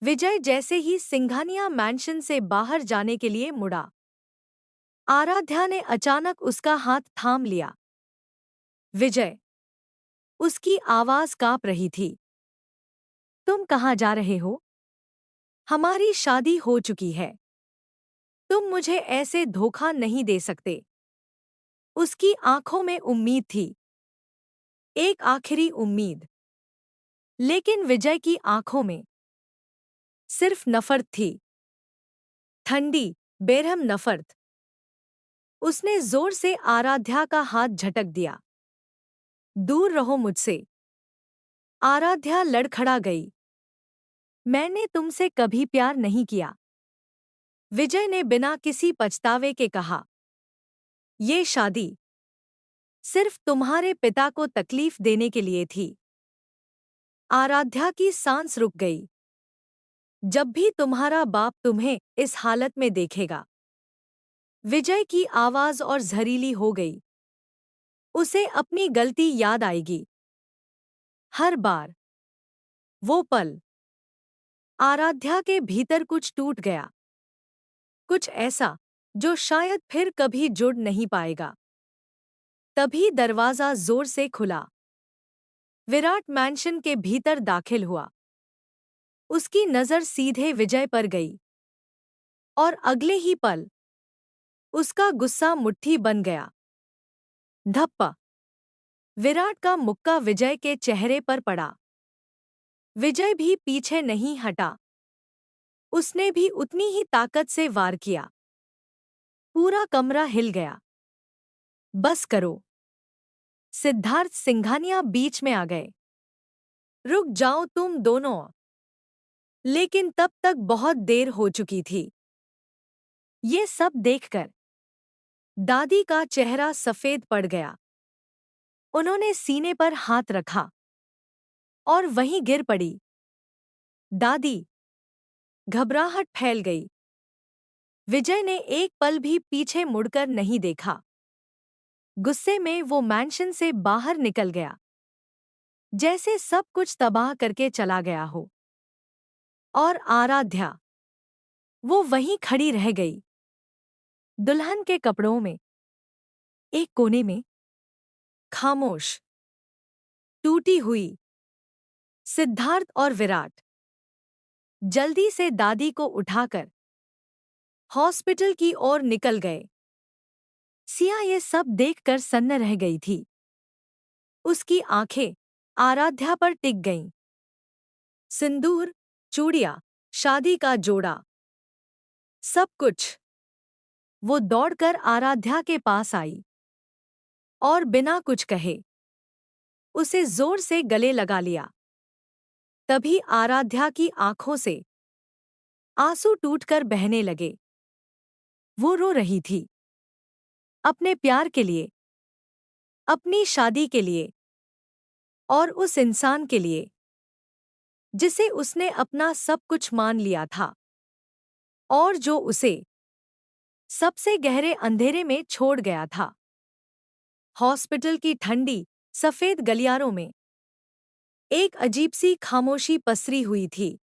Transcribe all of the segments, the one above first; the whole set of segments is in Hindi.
विजय जैसे ही सिंघानिया मैंशन से बाहर जाने के लिए मुड़ा, आराध्या ने अचानक उसका हाथ थाम लिया। विजय, उसकी आवाज कांप रही थी। तुम कहाँ जा रहे हो? हमारी शादी हो चुकी है। तुम मुझे ऐसे धोखा नहीं दे सकते। उसकी आंखों में उम्मीद थी, एक आखिरी उम्मीद। लेकिन विजय की आंखों में सिर्फ नफरत थी, ठंडी, बेरहम नफरत। उसने जोर से आराध्या का हाथ झटक दिया। दूर रहो मुझसे। आराध्या लड़खड़ा गई। मैंने तुमसे कभी प्यार नहीं किया, विजय ने बिना किसी पछतावे के कहा। ये शादी सिर्फ तुम्हारे पिता को तकलीफ देने के लिए थी। आराध्या की सांस रुक गई। जब भी तुम्हारा बाप तुम्हें इस हालत में देखेगा, विजय की आवाज और जहरीली हो गई। उसे अपनी गलती याद आएगी। हर बार। वो पल। आराध्या के भीतर कुछ टूट गया, कुछ ऐसा जो शायद फिर कभी जुड़ नहीं पाएगा। तभी दरवाजा जोर से खुला। विराट मैंशन के भीतर दाखिल हुआ। उसकी नजर सीधे विजय पर गई और अगले ही पल उसका गुस्सा मुट्ठी बन गया। धप्पा। विराट का मुक्का विजय के चेहरे पर पड़ा। विजय भी पीछे नहीं हटा। उसने भी उतनी ही ताकत से वार किया। पूरा कमरा हिल गया। बस करो। सिद्धार्थ सिंघानिया बीच में आ गए। रुक जाओ तुम दोनों। लेकिन तब तक बहुत देर हो चुकी थी। ये सब देखकर दादी का चेहरा सफेद पड़ गया। उन्होंने सीने पर हाथ रखा और वहीं गिर पड़ी। दादी। घबराहट फैल गई। विजय ने एक पल भी पीछे मुड़कर नहीं देखा। गुस्से में वो मैंशन से बाहर निकल गया, जैसे सब कुछ तबाह करके चला गया हो। और आराध्या, वो वहीं खड़ी रह गई, दुल्हन के कपड़ों में, एक कोने में, खामोश, टूटी हुई। सिद्धार्थ और विराट जल्दी से दादी को उठाकर हॉस्पिटल की ओर निकल गए। सिया ये सब देखकर सन्न रह गई थी। उसकी आंखें आराध्या पर टिक गईं। सिंदूर, चूड़ियां, शादी का जोड़ा, सब कुछ। वो दौड़कर आराध्या के पास आई और बिना कुछ कहे उसे जोर से गले लगा लिया। तभी आराध्या की आंखों से आंसू टूटकर बहने लगे। वो रो रही थी, अपने प्यार के लिए, अपनी शादी के लिए और उस इंसान के लिए जिसे उसने अपना सब कुछ मान लिया था और जो उसे सबसे गहरे अंधेरे में छोड़ गया था। हॉस्पिटल की ठंडी, सफेद गलियारों में एक अजीब सी खामोशी पसरी हुई थी।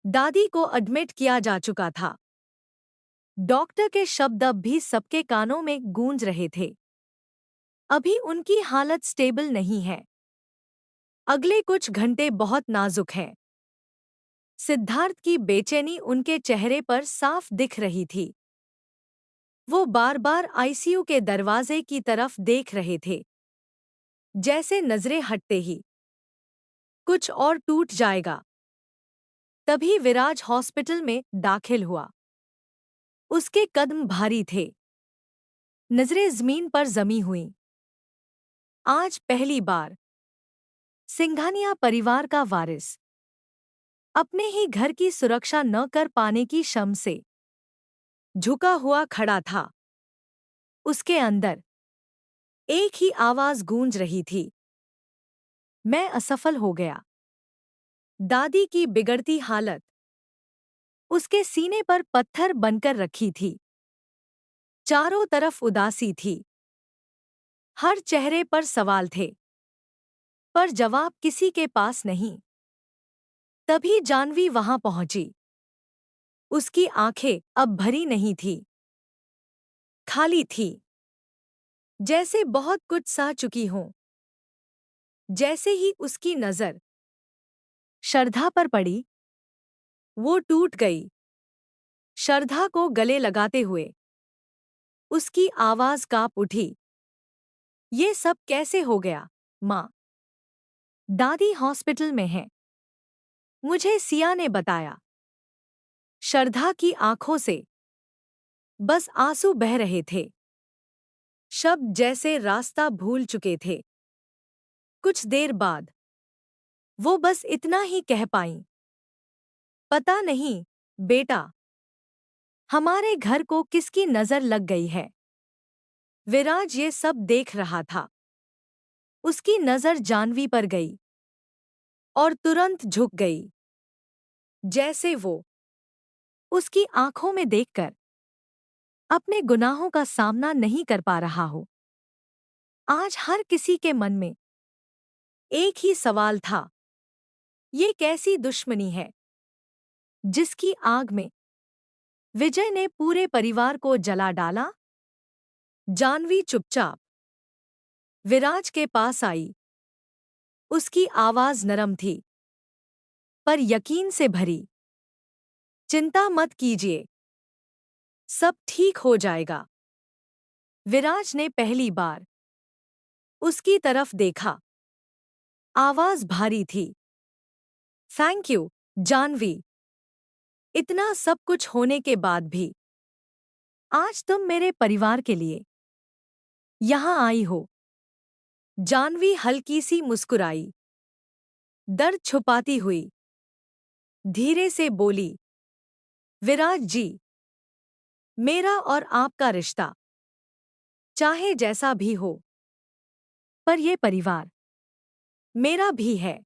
दादी को एडमिट किया जा चुका था। डॉक्टर के शब्द अब भी सबके कानों में गूंज रहे थे। अभी उनकी हालत स्टेबल नहीं है। अगले कुछ घंटे बहुत नाजुक हैं। सिद्धार्थ की बेचैनी उनके चेहरे पर साफ दिख रही थी। वो बार-बार आईसीयू के दरवाजे की तरफ देख रहे थे, जैसे नजरें हटते ही कुछ और टूट जाएगा। तभी विराज हॉस्पिटल में दाखिल हुआ। उसके कदम भारी थे, नजरें जमीन पर जमी हुईं। आज पहली बार सिंघानिया परिवार का वारिस अपने ही घर की सुरक्षा न कर पाने की शर्म से झुका हुआ खड़ा था। उसके अंदर एक ही आवाज गूंज रही थी, मैं असफल हो गया। दादी की बिगड़ती हालत उसके सीने पर पत्थर बनकर रखी थी। चारों तरफ उदासी थी। हर चेहरे पर सवाल थे, पर जवाब किसी के पास नहीं। तभी जाह्नवी वहां पहुंची। उसकी आंखें अब भरी नहीं थी, खाली थी, जैसे बहुत कुछ सह चुकी हों। जैसे ही उसकी नजर श्रद्धा पर पड़ी, वो टूट गई। श्रद्धा को गले लगाते हुए उसकी आवाज कांप उठी। ये सब कैसे हो गया, माँ? दादी हॉस्पिटल में है, मुझे सिया ने बताया। श्रद्धा की आंखों से बस आंसू बह रहे थे, शब्द जैसे रास्ता भूल चुके थे। कुछ देर बाद वो बस इतना ही कह पाईं, पता नहीं बेटा, हमारे घर को किसकी नजर लग गई है। विराज ये सब देख रहा था। उसकी नजर जाह्नवी पर गई और तुरंत झुक गई, जैसे वो उसकी आंखों में देखकर अपने गुनाहों का सामना नहीं कर पा रहा हो। आज हर किसी के मन में एक ही सवाल था, ये कैसी दुश्मनी है जिसकी आग में विजय ने पूरे परिवार को जला डाला। जाह्नवी चुपचाप विराज के पास आई। उसकी आवाज नरम थी, पर यकीन से भरी। चिंता मत कीजिए, सब ठीक हो जाएगा। विराज ने पहली बार उसकी तरफ देखा। आवाज भारी थी। Thank you, Jahnavi. इतना सब कुछ होने के बाद भी आज तुम मेरे परिवार के लिए यहां आई हो। जाह्नवी हल्की सी मुस्कुराई, दर्द छुपाती हुई। धीरे से बोली, विराज जी, मेरा और आपका रिश्ता चाहे जैसा भी हो, पर यह परिवार मेरा भी है।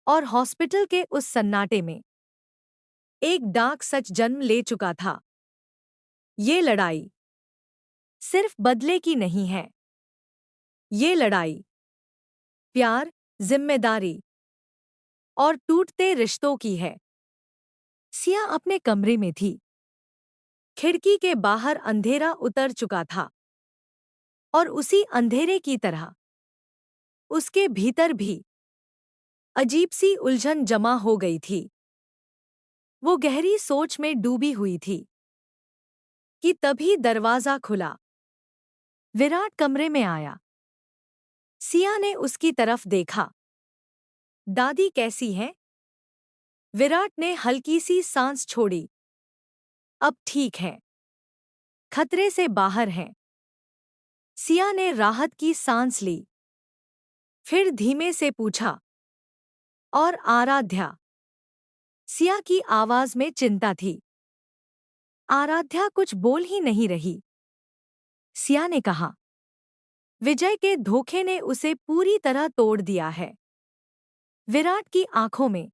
और हॉस्पिटल के उस सन्नाटे में एक डार्क सच जन्म ले चुका था। ये लड़ाई सिर्फ बदले की नहीं है, ये लड़ाई प्यार, जिम्मेदारी और टूटते रिश्तों की है। सिया अपने कमरे में थी। खिड़की के बाहर अंधेरा उतर चुका था और उसी अंधेरे की तरह उसके भीतर भी अजीब सी उलझन जमा हो गई थी। वो गहरी सोच में डूबी हुई थी कि तभी दरवाजा खुला। विराट कमरे में आया। सिया ने उसकी तरफ देखा। दादी कैसी हैं? विराट ने हल्की सी सांस छोड़ी। अब ठीक है, खतरे से बाहर हैं। सिया ने राहत की सांस ली। फिर धीमे से पूछा, और आराध्या? सिया की आवाज में चिंता थी। आराध्या कुछ बोल ही नहीं रही। सिया ने कहा, विजय के धोखे ने उसे पूरी तरह तोड़ दिया है। विराट की आंखों में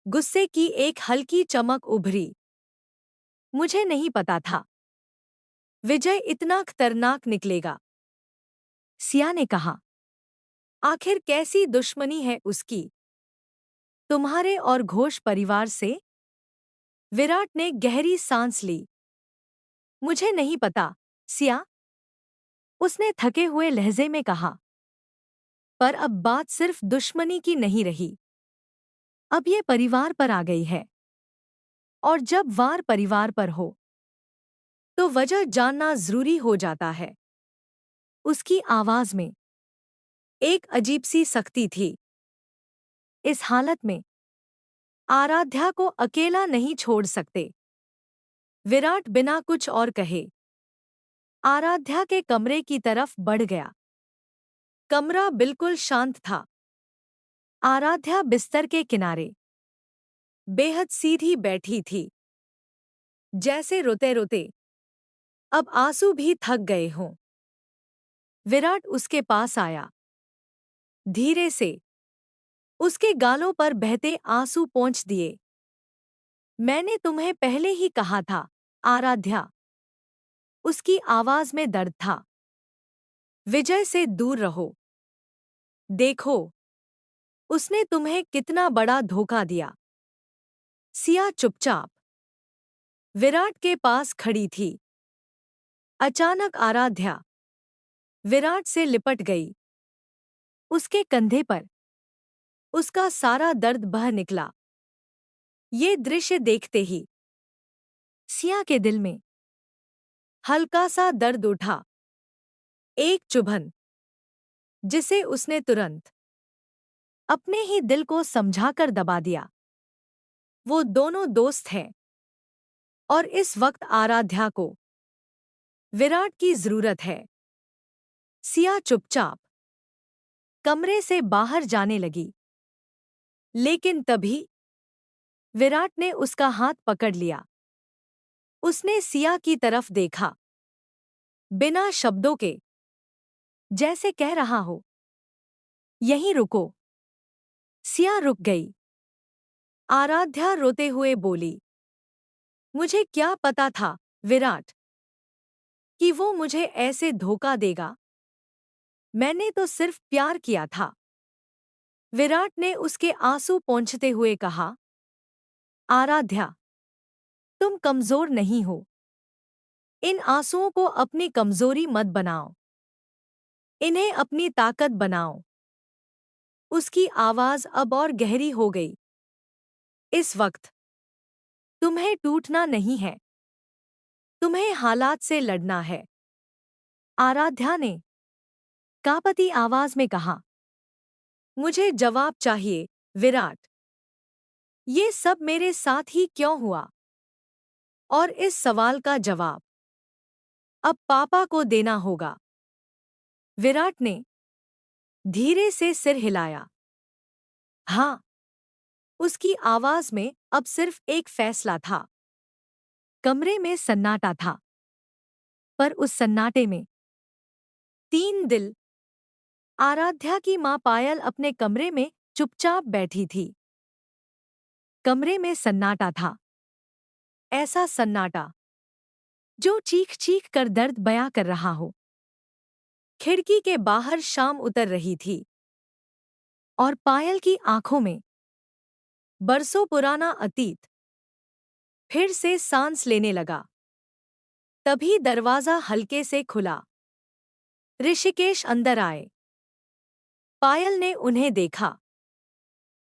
गुस्से की एक हल्की चमक उभरी। मुझे नहीं पता था विजय इतना खतरनाक निकलेगा। सिया ने कहा, आखिर कैसी दुश्मनी है उसकी तुम्हारे और घोष परिवार से? विराट ने गहरी सांस ली। मुझे नहीं पता, सिया, उसने थके हुए लहजे में कहा। पर अब बात सिर्फ दुश्मनी की नहीं रही, अब ये परिवार पर आ गई है। और जब वार परिवार पर हो तो वजह जानना जरूरी हो जाता है। उसकी आवाज में एक अजीब सी सख्ती थी। इस हालत में आराध्या को अकेला नहीं छोड़ सकते। विराट बिना कुछ और कहे आराध्या के कमरे की तरफ बढ़ गया। कमरा बिल्कुल शांत था। आराध्या बिस्तर के किनारे बेहद सीधी बैठी थी, जैसे रोते रोते अब आंसू भी थक गए हों। विराट उसके पास आया। धीरे से उसके गालों पर बहते आंसू पोंछ दिए। मैंने तुम्हें पहले ही कहा था, आराध्या। उसकी आवाज में दर्द था। विजय से दूर रहो। देखो, उसने तुम्हें कितना बड़ा धोखा दिया। सिया चुपचाप विराट के पास खड़ी थी। अचानक आराध्या विराट से लिपट गई। उसके कंधे पर उसका सारा दर्द बह निकला। ये दृश्य देखते ही सिया के दिल में हल्का सा दर्द उठा, एक चुभन जिसे उसने तुरंत अपने ही दिल को समझाकर दबा दिया। वो दोनों दोस्त हैं और इस वक्त आराध्या को विराट की जरूरत है। सिया चुपचाप कमरे से बाहर जाने लगी, लेकिन तभी विराट ने उसका हाथ पकड़ लिया। उसने सिया की तरफ देखा, बिना शब्दों के, जैसे कह रहा हो, यहीं रुको। सिया रुक गई। आराध्या रोते हुए बोली, मुझे क्या पता था विराट, कि वो मुझे ऐसे धोखा देगा। मैंने तो सिर्फ प्यार किया था। विराट ने उसके आंसू पोंछते हुए कहा, आराध्या, तुम कमजोर नहीं हो। इन आंसुओं को अपनी कमजोरी मत बनाओ, इन्हें अपनी ताकत बनाओ। उसकी आवाज अब और गहरी हो गई। इस वक्त तुम्हें टूटना नहीं है, तुम्हें हालात से लड़ना है। आराध्या ने कांपती आवाज में कहा, मुझे जवाब चाहिए विराट। ये सब मेरे साथ ही क्यों हुआ? और इस सवाल का जवाब अब पापा को देना होगा। विराट ने धीरे से सिर हिलाया। हाँ, उसकी आवाज में अब सिर्फ एक फैसला था। कमरे में सन्नाटा था, पर उस सन्नाटे में 3 दिल। आराध्या की मां पायल अपने कमरे में चुपचाप बैठी थी। कमरे में सन्नाटा था, ऐसा सन्नाटा जो चीख चीख कर दर्द बयां कर रहा हो। खिड़की के बाहर शाम उतर रही थी और पायल की आंखों में बरसों पुराना अतीत फिर से सांस लेने लगा। तभी दरवाजा हल्के से खुला। ऋषिकेश अंदर आए। पायल ने उन्हें देखा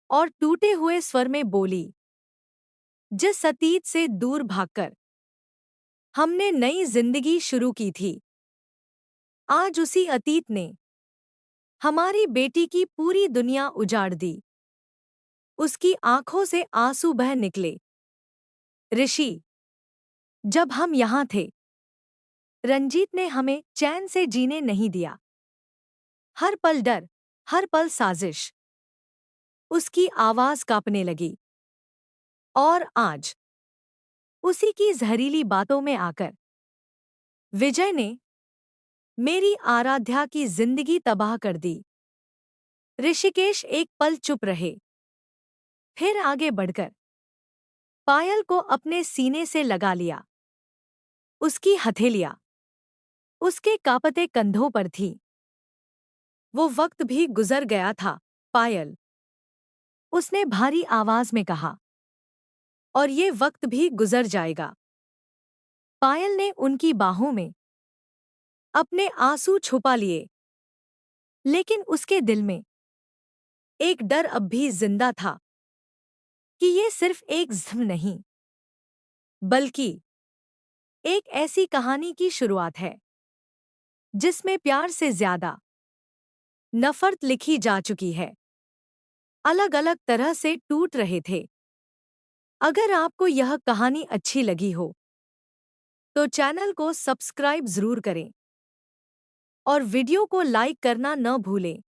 और टूटे हुए स्वर में बोली, जिस अतीत से दूर भागकर हमने नई जिंदगी शुरू की थी, आज उसी अतीत ने हमारी बेटी की पूरी दुनिया उजाड़ दी। उसकी आंखों से आंसू बह निकले। ऋषि, जब हम यहां थे, रंजीत ने हमें चैन से जीने नहीं दिया। हर पल डर, हर पल साजिश। उसकी आवाज कांपने लगी। और आज उसी की जहरीली बातों में आकर विजय ने मेरी आराध्या की जिंदगी तबाह कर दी। ऋषिकेश एक पल चुप रहे, फिर आगे बढ़कर पायल को अपने सीने से लगा लिया। उसकी हथेलियां उसके कांपते कंधों पर थी। वो वक्त भी गुजर गया था, पायल, उसने भारी आवाज में कहा, और ये वक्त भी गुजर जाएगा। पायल ने उनकी बाहों में अपने आंसू छुपा लिए, लेकिन उसके दिल में एक डर अब भी जिंदा था कि ये सिर्फ एक ज़िम नहीं, बल्कि एक ऐसी कहानी की शुरुआत है जिसमें प्यार से ज्यादा नफरत लिखी जा चुकी है। अलग अलग तरह से टूट रहे थे। अगर आपको यह कहानी अच्छी लगी हो तो चैनल को सब्सक्राइब जरूर करें और वीडियो को लाइक करना न भूलें।